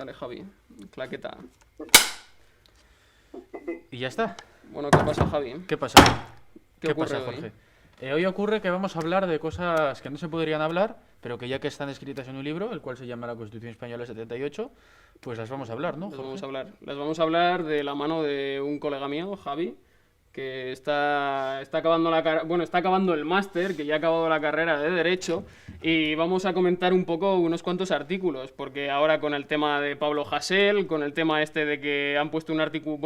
Dale, Javi, claqueta. Y ya está. Bueno, ¿qué pasa, Javi? ¿Qué pasa? ¿Qué ocurre pasa, hoy? Jorge? Hoy ocurre que vamos a hablar de cosas que no se podrían hablar, pero que ya que están escritas en un libro, el cual se llama La Constitución Española 78, pues las vamos a hablar, ¿no, Jorge? Las vamos a hablar de la mano de un colega mío, Javi, que está acabando está acabando el máster, que ya ha acabado la carrera de Derecho, y vamos a comentar un poco unos cuantos artículos, porque ahora con el tema de Pablo Hasél, con el tema este de que han puesto un artículo,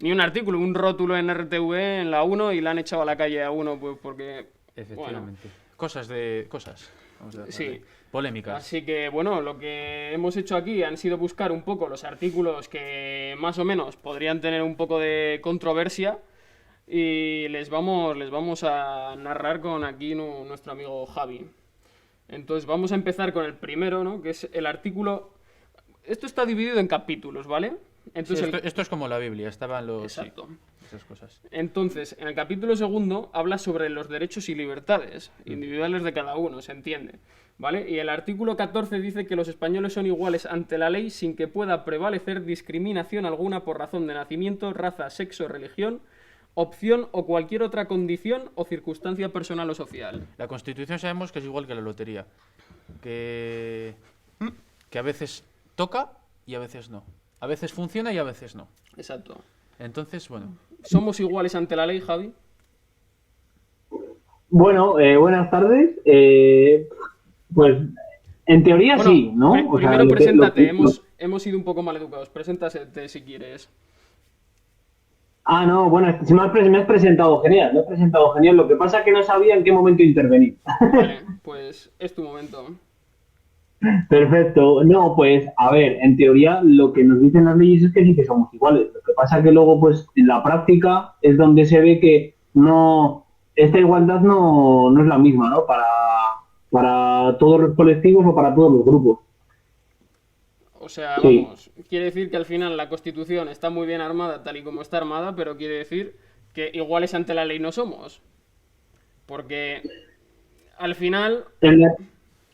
ni un artículo, un rótulo en RTV en la 1 y la han echado a la calle a uno, pues porque... Efectivamente. Bueno, Cosas. Vamos a sí. Polémicas. Así que, bueno, lo que hemos hecho aquí han sido buscar un poco los artículos que más o menos podrían tener un poco de controversia y les vamos a narrar con aquí nuestro amigo Javi. Entonces vamos a empezar con el primero, ¿no? Que es el artículo... Esto está dividido en capítulos, ¿vale? Entonces Sí, esto es como la Biblia, estaban los... Exacto. Sí, esas cosas. Entonces, en el capítulo segundo habla sobre los derechos y libertades individuales de cada uno, se entiende, ¿vale? Y el artículo 14 dice que los españoles son iguales ante la ley sin que pueda prevalecer discriminación alguna por razón de nacimiento, raza, sexo, religión, opción o cualquier otra condición o circunstancia personal o social. La Constitución sabemos que es igual que la lotería, que a veces toca y a veces no. A veces funciona y a veces no. Exacto. Entonces, bueno... ¿Somos iguales ante la ley, Javi? Bueno, buenas tardes. Pues en teoría Bueno, sí, ¿no? O sea, primero preséntate, hemos sido un poco mal educados. Preséntate si quieres. Ah, no, bueno, si me has presentado genial, me has presentado genial. Lo que pasa es que no sabía en qué momento intervenir. Vale, pues es tu momento. Perfecto. No, pues a ver, en teoría lo que nos dicen las leyes es que sí que somos iguales. Lo que pasa es que luego, pues en la práctica es donde se ve que no, esta igualdad no es la misma, ¿no? Para todos los colectivos o para todos los grupos. O sea, Sí. vamos, quiere decir que al final la Constitución está muy bien armada tal y como está armada, pero quiere decir que iguales ante la ley no somos. Porque al final...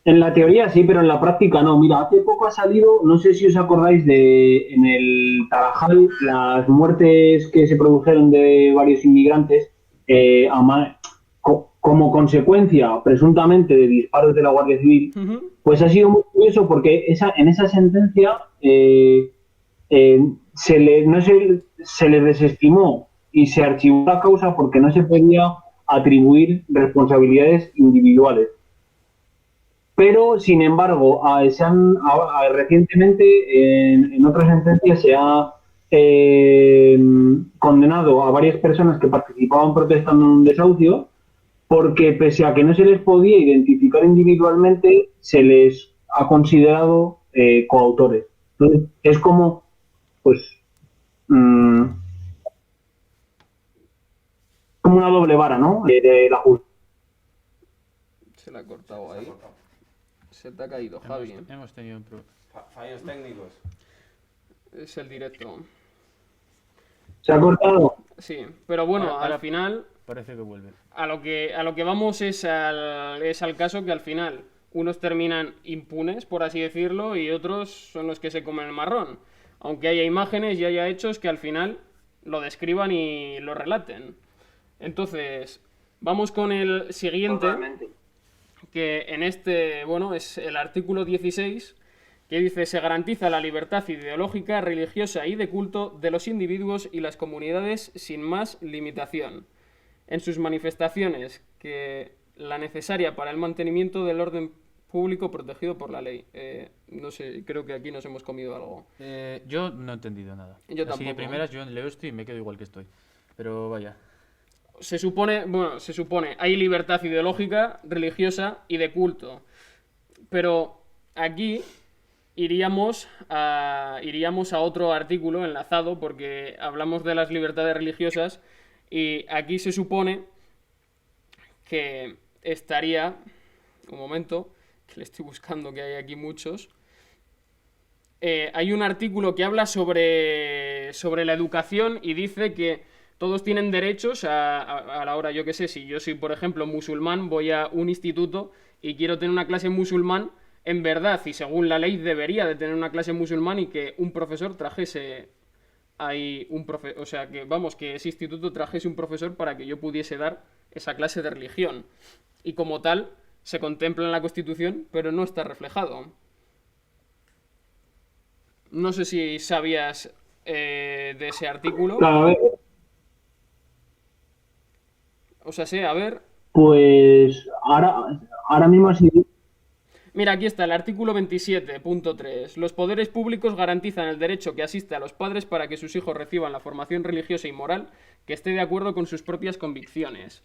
En la teoría sí, pero en la práctica no. Mira, hace poco ha salido, no sé si os acordáis de en el Tarajal, las muertes que se produjeron de varios inmigrantes como consecuencia, presuntamente, de disparos de la Guardia Civil. Ujú. Pues ha sido muy curioso porque en esa sentencia se le desestimó y se archivó la causa porque no se podía atribuir responsabilidades individuales. Pero, sin embargo, recientemente en otra sentencia se ha condenado a varias personas que participaban protestando en un desahucio porque, pese a que no se les podía identificar individualmente, se les ha considerado coautores. Entonces, es como, pues, como una doble vara, ¿no? De la justicia. Se la ha cortado ahí. Se te ha caído, Javi. Hemos tenido un problema. Fallos técnicos. Es el directo. Se ha cortado. Sí, pero bueno, Ahora- al final... Parece que vuelve. A lo que vamos es al caso que al final unos terminan impunes, por así decirlo, y otros son los que se comen el marrón. Aunque haya imágenes y haya hechos que al final lo describan y lo relaten. Entonces, vamos con el siguiente, Totalmente. que en este, bueno, es el artículo 16, que dice: se garantiza la libertad ideológica, religiosa y de culto de los individuos y las comunidades sin más limitación en sus manifestaciones que la necesaria para el mantenimiento del orden público protegido por la ley. No sé, creo que aquí nos hemos comido algo. Yo no he entendido nada. Yo Así de tampoco. primeras yo leo esto y me quedo igual que estoy. Pero vaya. Se supone, hay libertad ideológica, religiosa y de culto. Pero aquí iríamos a otro artículo enlazado porque hablamos de las libertades religiosas y aquí se supone que estaría... Un momento, que le estoy buscando, que hay aquí muchos. Hay un artículo que habla sobre la educación y dice que todos tienen derechos a la hora, yo qué sé, si yo soy, por ejemplo, musulmán, voy a un instituto y quiero tener una clase musulmán, en verdad y según la ley debería de tener una clase musulmán y que un profesor trajese ahí o sea, que vamos, que ese instituto trajese un profesor para que yo pudiese dar esa clase de religión. Y como tal, se contempla en la Constitución, pero no está reflejado. No sé si sabías de ese artículo. Claro, a ver, O sea, sí, a ver. pues ahora mismo así. Mira, aquí está el artículo 27.3. Los poderes públicos garantizan el derecho que asiste a los padres para que sus hijos reciban la formación religiosa y moral que esté de acuerdo con sus propias convicciones.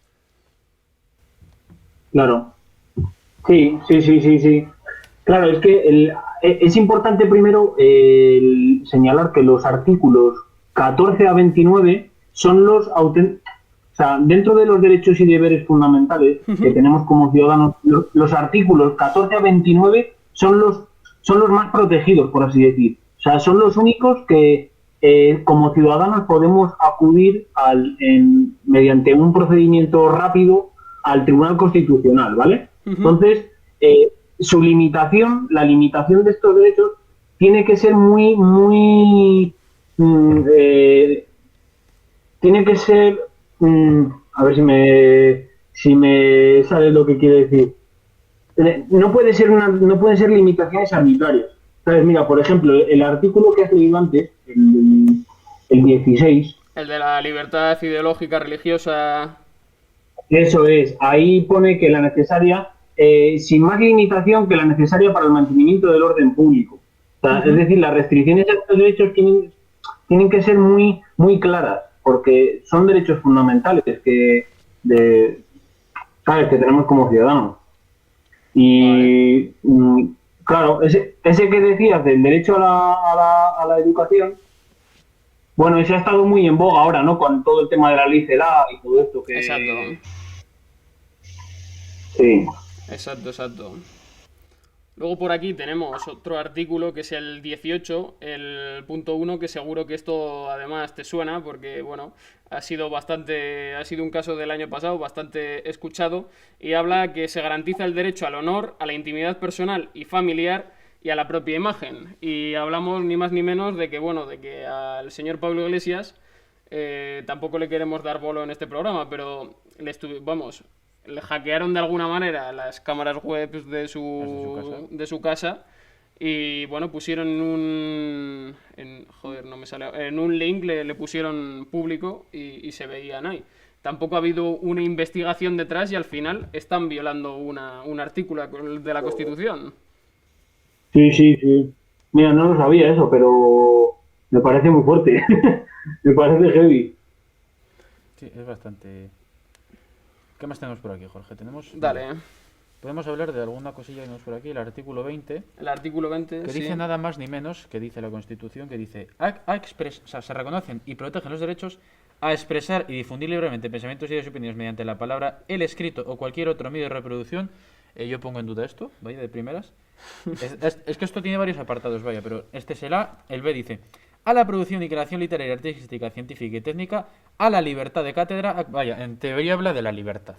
Claro. Sí, sí, sí, sí, sí. Claro, es que es importante primero señalar que los artículos 14 a 29 son o sea, dentro de los derechos y deberes fundamentales que tenemos como ciudadanos, los artículos 14 a 29 son los más protegidos, por así decir. O sea, son los únicos que como ciudadanos podemos acudir mediante un procedimiento rápido al Tribunal Constitucional, ¿vale? Entonces, la limitación de estos derechos tiene que ser tiene que ser, a ver si me sale lo que quiere decir. No pueden ser limitaciones arbitrarias. ¿Sabes? Mira, por ejemplo, el artículo que has leído antes, el 16. El de la libertad ideológica, religiosa. Eso es, ahí pone que la necesaria, sin más limitación que la necesaria para el mantenimiento del orden público. O sea, es decir, las restricciones a estos derechos tienen que ser muy, muy claras, porque son derechos fundamentales ¿sabes? Que tenemos como ciudadanos. Y claro, ese que decías del derecho a la educación, bueno, ese ha estado muy en boga ahora, ¿no? Con todo el tema de la ley CELA y todo esto que... Exacto. Sí. Exacto. Luego por aquí tenemos otro artículo que es el 18, el punto 1, que seguro que esto además te suena porque, bueno, ha sido un caso del año pasado bastante escuchado y habla que se garantiza el derecho al honor, a la intimidad personal y familiar y a la propia imagen. Y hablamos ni más ni menos de que, bueno, de que al señor Pablo Iglesias tampoco le queremos dar bolo en este programa, pero le hackearon de alguna manera las cámaras web de su casa y bueno, pusieron en un link le pusieron público y se veían ahí. Tampoco ha habido una investigación detrás y al final están violando un artículo de la Constitución. Sí. Mira, no lo sabía eso, pero me parece muy fuerte. Me parece heavy. Sí, es bastante... ¿Qué más tenemos por aquí, Jorge? Dale. Podemos hablar de alguna cosilla que tenemos por aquí, el artículo 20. El artículo 20, que sí. Dice nada más ni menos que dice la Constitución, que dice, o sea, se reconocen y protegen los derechos a expresar y difundir libremente pensamientos, ideas y opiniones mediante la palabra, el escrito o cualquier otro medio de reproducción. Yo pongo en duda esto, vaya, de primeras. Es que esto tiene varios apartados, vaya, pero este es el A. El B dice, a la producción y creación literaria, artística, científica y técnica, a la libertad de cátedra. Vaya, en teoría habla de la libertad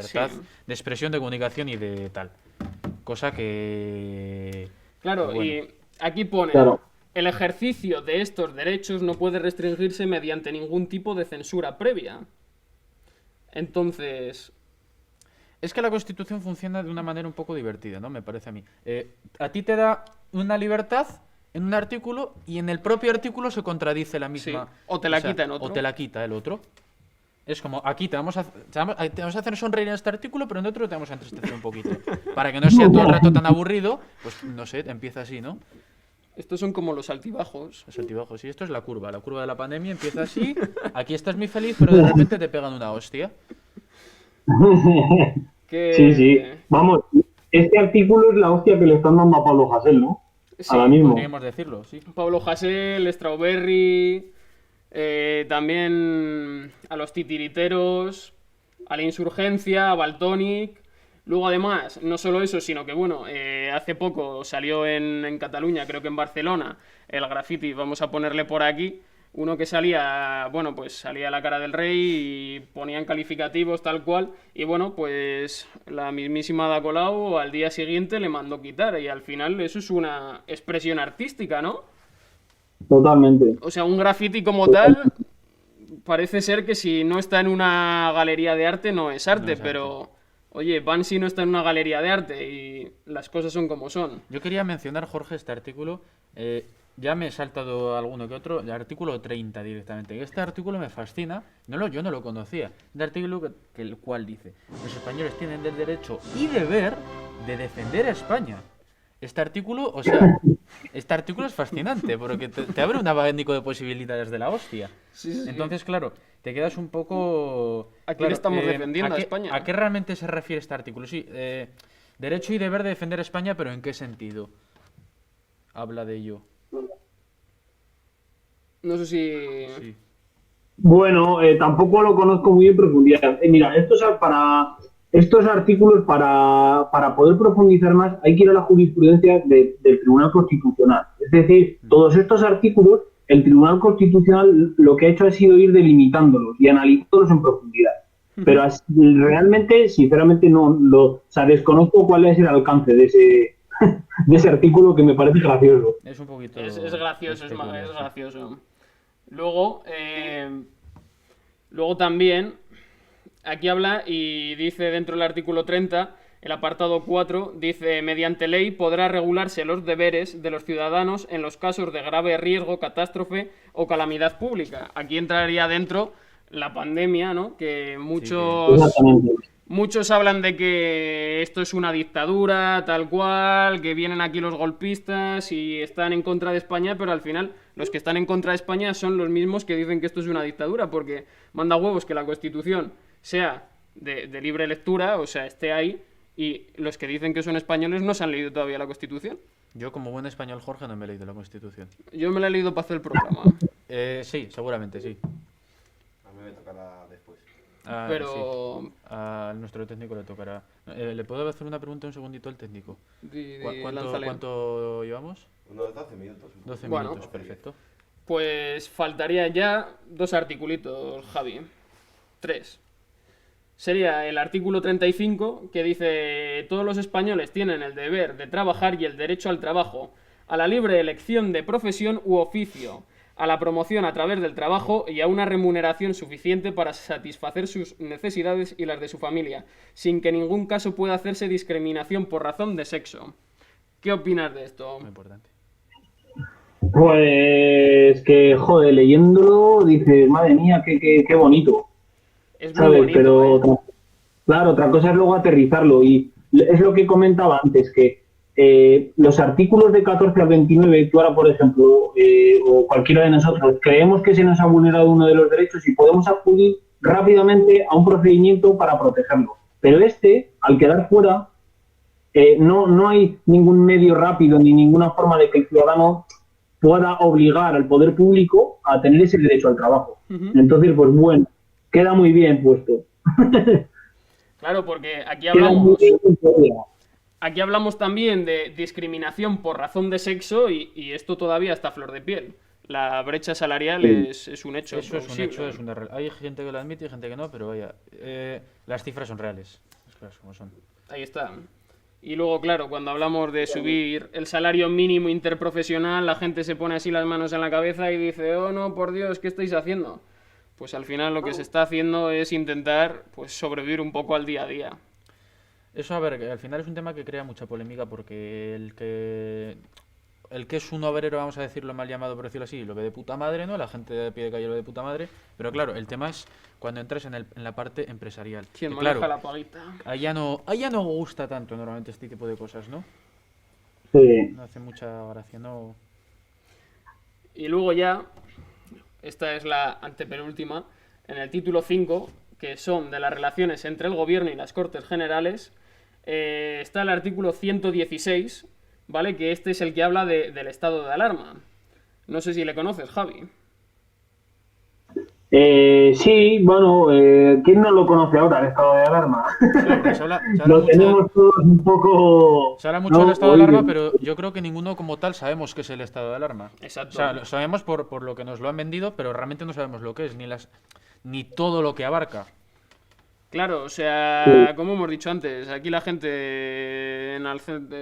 Sí. de expresión, de comunicación y de tal. Cosa que... Claro, bueno. y aquí pone, Claro. el ejercicio de estos derechos no puede restringirse mediante ningún tipo de censura previa. Entonces, Es que la Constitución funciona de una manera un poco divertida, ¿no? Me parece a mí. A ti te da una libertad en un artículo y en el propio artículo se contradice la misma. Sí, o te la quita en otro. O te la quita el otro. Es como, aquí te vamos a hacer sonreír en este artículo, pero en otro te vamos a entristecer un poquito. Para que no sea todo el rato tan aburrido, pues no sé, empieza así, ¿no? estos son como los altibajos. Los altibajos, sí, esto es la curva de la pandemia empieza así, aquí estás muy feliz, pero de repente te pegan una hostia. Que... Sí. Vamos, este artículo es la hostia que le están dando a Pablo Hasél, ¿no? Sí, Ahora mismo. Podríamos decirlo, sí. Pablo Hasél, Strawberry, también a los titiriteros, a la insurgencia, a Valtònyc. Luego, además, no solo eso, sino que, bueno, hace poco salió en Cataluña, creo que en Barcelona, el graffiti, vamos a ponerle por aquí, uno que salía, bueno, pues salía la cara del rey y ponían calificativos tal cual, y bueno, pues la mismísima Ada Colau al día siguiente le mandó quitar, y al final eso es una expresión artística, ¿no? Totalmente. O sea, un graffiti como tal, parece ser que si no está en una galería de arte no es arte, No es arte. pero oye, Banksy no está en una galería de arte y las cosas son como son. Yo quería mencionar, Jorge, este artículo. Ya me he saltado alguno que otro. El artículo 30 directamente. Este artículo me fascina. Yo no lo conocía. Un artículo el cual dice: los españoles tienen el derecho y deber de defender a España. Este artículo es fascinante porque te abre un abanico de posibilidades de la hostia. Sí. Entonces, claro, te quedas un poco... ¿A quién claro, estamos defendiendo? ¿A España? ¿A qué realmente se refiere este artículo? Sí, derecho y deber de defender a España, pero ¿en qué sentido habla de ello? No sé si... Sí. Bueno, tampoco lo conozco muy en profundidad. Mira, estos artículos, para poder profundizar más, hay que ir a la jurisprudencia del Tribunal Constitucional. Es decir, todos estos artículos, el Tribunal Constitucional lo que ha hecho ha sido ir delimitándolos y analizándolos en profundidad. Pero realmente, sinceramente, desconozco cuál es el alcance de ese artículo, que me parece gracioso. Es un poquito... Es gracioso, es peculiar, sí. gracioso. Luego también, aquí habla y dice dentro del artículo 30, el apartado 4, dice: mediante ley podrá regularse los deberes de los ciudadanos en los casos de grave riesgo, catástrofe o calamidad pública. Aquí entraría dentro la pandemia, ¿no? Que Exactamente. muchos hablan de que esto es una dictadura, tal cual, que vienen aquí los golpistas y están en contra de España, pero al final los que están en contra de España son los mismos que dicen que esto es una dictadura, porque manda huevos que la Constitución sea de libre lectura, o sea, esté ahí, y los que dicen que son españoles no se han leído todavía la Constitución. Yo, como buen español, Jorge, no me he leído la Constitución. Yo me la he leído para hacer el programa, Sí, seguramente, sí. A mí me tocará después. pero... Sí. A nuestro técnico le tocará. ¿Le puedo hacer una pregunta un segundito al técnico? lánzale. ¿Cuánto llevamos? Unos 12 minutos. 12 Bueno. minutos, perfecto. Pues faltarían ya 2 articulitos, Javi. 3. Sería el artículo 35, que dice: todos los españoles tienen el deber de trabajar y el derecho al trabajo, a la libre elección de profesión u oficio, a la promoción a través del trabajo y a una remuneración suficiente para satisfacer sus necesidades y las de su familia, sin que en ningún caso pueda hacerse discriminación por razón de sexo. ¿Qué opinas de esto? Muy importante. Pues que, joder, leyéndolo dices: madre mía, qué bonito. Es muy ¿Sabes? bonito, Pero claro, otra cosa es luego aterrizarlo, y es lo que comentaba antes, que los artículos de 14 al 29, tú ahora, por ejemplo, o cualquiera de nosotros, creemos que se nos ha vulnerado uno de los derechos y podemos acudir rápidamente a un procedimiento para protegerlo. Pero al quedar fuera, no hay ningún medio rápido ni ninguna forma de que el ciudadano pueda obligar al poder público a tener ese derecho al trabajo. Entonces, pues bueno, queda muy bien puesto. Claro, porque aquí Queda muy hablamos... bien puesto. Aquí hablamos también de discriminación por razón de sexo y esto todavía está a flor de piel. La brecha salarial es un hecho. Eso es un plausible. hecho, es una hay gente que lo admite y gente que no, pero vaya, las cifras son reales. Las cosas como son. Ahí está. Y luego, claro, cuando hablamos de subir el salario mínimo interprofesional, la gente se pone así las manos en la cabeza y dice: oh no, por Dios, ¿qué estáis haciendo? Pues al final lo que se está haciendo es intentar pues sobrevivir un poco al día a día. Eso, a ver, que al final es un tema que crea mucha polémica porque el que es un obrero, vamos a decirlo mal llamado, por decirlo así, lo ve de puta madre, ¿no? La gente de pie de calle lo ve de puta madre. Pero claro, el tema es cuando entras en la parte empresarial. ¿Quién Que, maneja claro, la paguita? allá no gusta tanto normalmente este tipo de cosas, ¿no? Sí. No hace mucha gracia, ¿no? Y luego ya, esta es la antepenúltima, en el título 5, que son de las relaciones entre el gobierno y las Cortes Generales, está el artículo 116, ¿vale? Que este es el que habla del estado de alarma. No sé si le conoces, Javi. Sí, bueno, ¿quién no lo conoce ahora, el estado de alarma? Claro, porque se habla Lo mucho, tenemos todos un poco, se habla mucho del ¿no? estado de alarma, pero yo creo que ninguno como tal sabemos qué es el estado de alarma. O Exacto. sea, lo sabemos por lo que nos lo han vendido, pero realmente no sabemos lo que es, ni todo lo que abarca. Claro, o Sí, sea, como hemos dicho antes, aquí la gente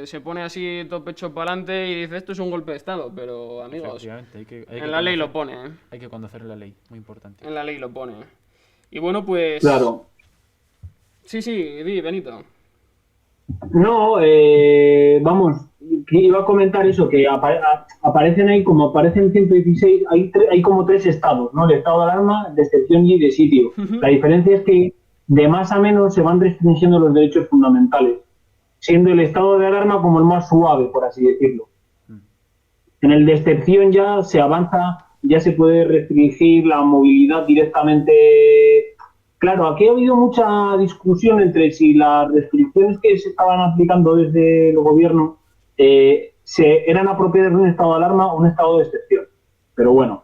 se pone así todo pecho para adelante y dice esto es un golpe de estado, pero amigos, Efectivamente, hay en que la ley lo conocer, pone, ¿eh? hay que conocer la ley, muy importante. En la ley lo pone. Y bueno, pues... claro. Sí, sí, di, Benito. No, vamos, que iba a comentar eso, que aparecen ahí, como aparecen 116, hay como tres estados, ¿no? El estado de alarma, de excepción y de sitio. La diferencia es que de más a menos se van restringiendo los derechos fundamentales, siendo el estado de alarma como el más suave, por así decirlo. En el de excepción ya se avanza, ya se puede restringir la movilidad directamente. Claro, aquí ha habido mucha discusión entre si las restricciones que se estaban aplicando desde el gobierno eran apropiadas de un estado de alarma o un estado de excepción. Pero bueno,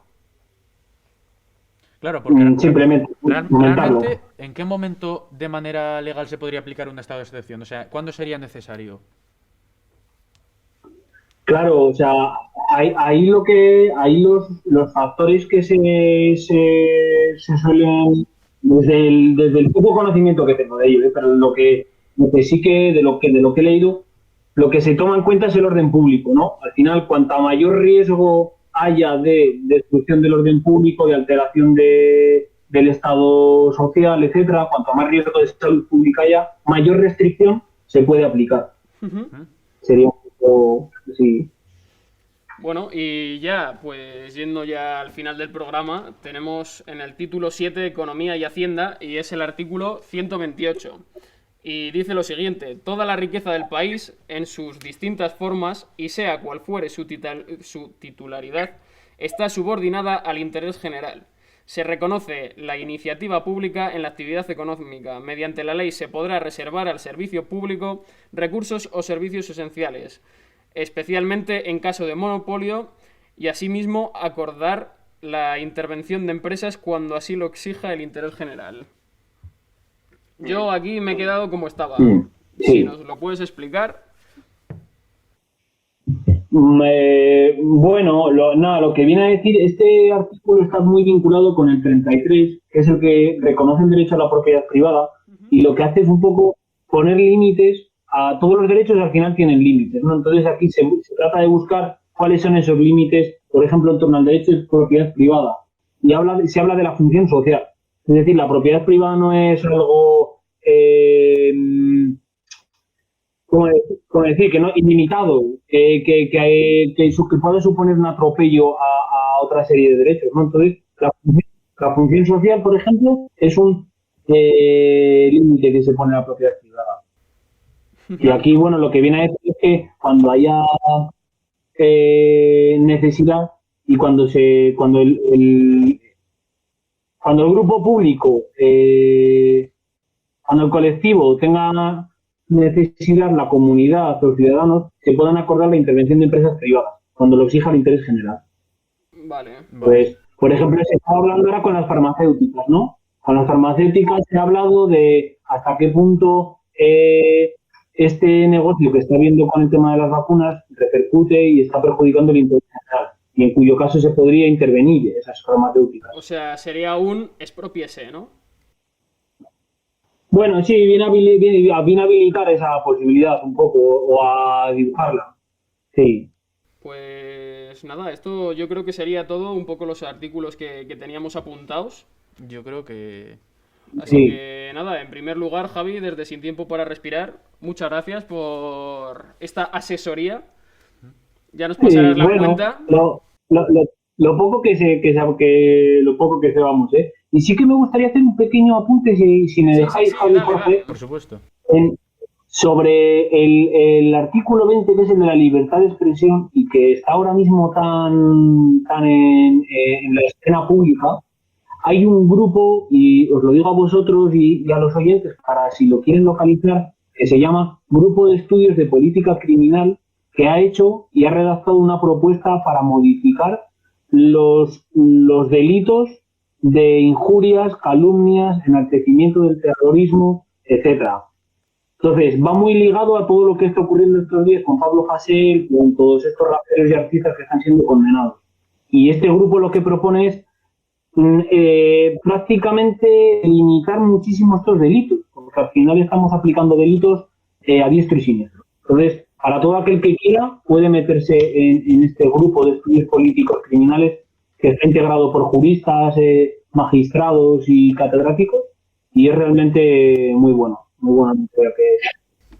Claro, porque simplemente comentarlo. realmente, ¿en qué momento de manera legal se podría aplicar un estado de excepción? O sea, ¿cuándo sería necesario? Claro, o sea, ahí los factores que se suelen, desde el poco conocimiento que tengo de ello, pero lo que sí que, de lo que he leído, lo que se toma en cuenta es el orden público, ¿no? Al final, cuanta mayor riesgo haya de destrucción del orden público, de alteración del estado social, etcétera, cuanto más riesgo de salud pública haya, mayor restricción se puede aplicar. Sería un poco, sí. Bueno, y ya, pues yendo ya al final del programa, tenemos en el título 7 Economía y Hacienda y es el artículo 128. Y dice lo siguiente, toda la riqueza del país en sus distintas formas y sea cual fuere su titularidad, está subordinada al interés general. Se reconoce la iniciativa pública en la actividad económica. Mediante la ley se podrá reservar al servicio público recursos o servicios esenciales, especialmente en caso de monopolio, y asimismo acordar la intervención de empresas cuando así lo exija el interés general. Yo aquí me he quedado como estaba. Si Sí. nos lo puedes explicar. Bueno, nada, lo que viene a decir, este artículo está muy vinculado con el 33, que es el que reconoce el derecho a la propiedad privada, y lo que hace es un poco poner límites a todos los derechos, al final tienen límites, ¿no? Entonces aquí se trata de buscar cuáles son esos límites, por ejemplo, en torno al derecho de propiedad privada, y se habla de la función social. Es decir, la propiedad privada no es algo como, decir, que no ilimitado, que puede suponer un atropello a otra serie de derechos, ¿no? Entonces, la función social, por ejemplo, es un límite que se pone a la propiedad privada. Y aquí, bueno, lo que viene a decir es que cuando haya necesidad y cuando el grupo público, cuando el colectivo tenga necesidad, la comunidad, los ciudadanos, se puedan acordar la intervención de empresas privadas, cuando lo exija el interés general. Vale. Pues, por ejemplo, se está hablando ahora con las farmacéuticas, ¿no? Con las farmacéuticas se ha hablado de hasta qué punto este negocio que está viendo con el tema de las vacunas repercute y está perjudicando el interés general, y en cuyo caso se podría intervenir esas farmacéuticas. O sea, sería un expropiese, ¿no? Bueno, sí, viene a habilitar esa posibilidad un poco, o a dibujarla. Sí. Pues nada, esto yo creo que sería todo, un poco los artículos que teníamos apuntados. Yo creo que... Así Sí. que nada, en primer lugar, Javi, desde Sin Tiempo para Respirar, muchas gracias por esta asesoría. Ya nos pasarás la Bueno, cuenta. lo poco lo poco que sepamos, ¿eh? Y sí que me gustaría hacer un pequeño apunte, si me Sí, sí, dejáis, sí, Javi, dale, Jorge, dale. Por supuesto. en- sobre el artículo 20, que es el de la libertad de expresión, y que está ahora mismo tan en la escena pública. Hay un grupo, y os lo digo a vosotros y a los oyentes, para si lo quieren localizar, que se llama Grupo de Estudios de Política Criminal, que ha hecho y ha redactado una propuesta para modificar los delitos de injurias, calumnias, enaltecimiento del terrorismo, etcétera. Entonces, va muy ligado a todo lo que está ocurriendo estos días con Pablo Hasél, con todos estos raperos y artistas que están siendo condenados. Y este grupo lo que propone es prácticamente limitar muchísimo estos delitos, porque al final estamos aplicando delitos a diestro y siniestro. Entonces, para todo aquel que quiera, puede meterse en este grupo de estudios políticos criminales que está integrado por juristas, magistrados y catedráticos, y es realmente muy bueno. Muy bueno, creo que...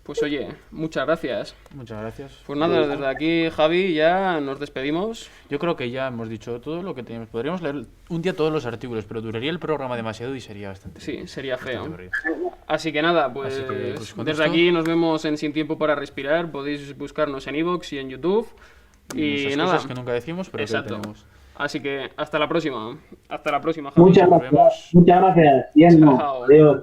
Pues oye, muchas gracias. Muchas gracias. Pues nada, desde aquí, Javi, ya nos despedimos. Yo creo que ya hemos dicho todo lo que teníamos. Podríamos leer un día todos los artículos, pero duraría el programa demasiado y sería bastante. Sí, sería feo. aburrido. Así que nada, pues, Así que, pues, con desde esto- aquí nos vemos en Sin Tiempo para Respirar. Podéis buscarnos en iVoox y en YouTube. Y Muchas nada, cosas que nunca decimos, pero que exacto. tenemos. Así que hasta la próxima. Hasta la próxima, Javi. Muchas Nos gracias. vemos. Muchas gracias. Bien, no. Chao. Adiós.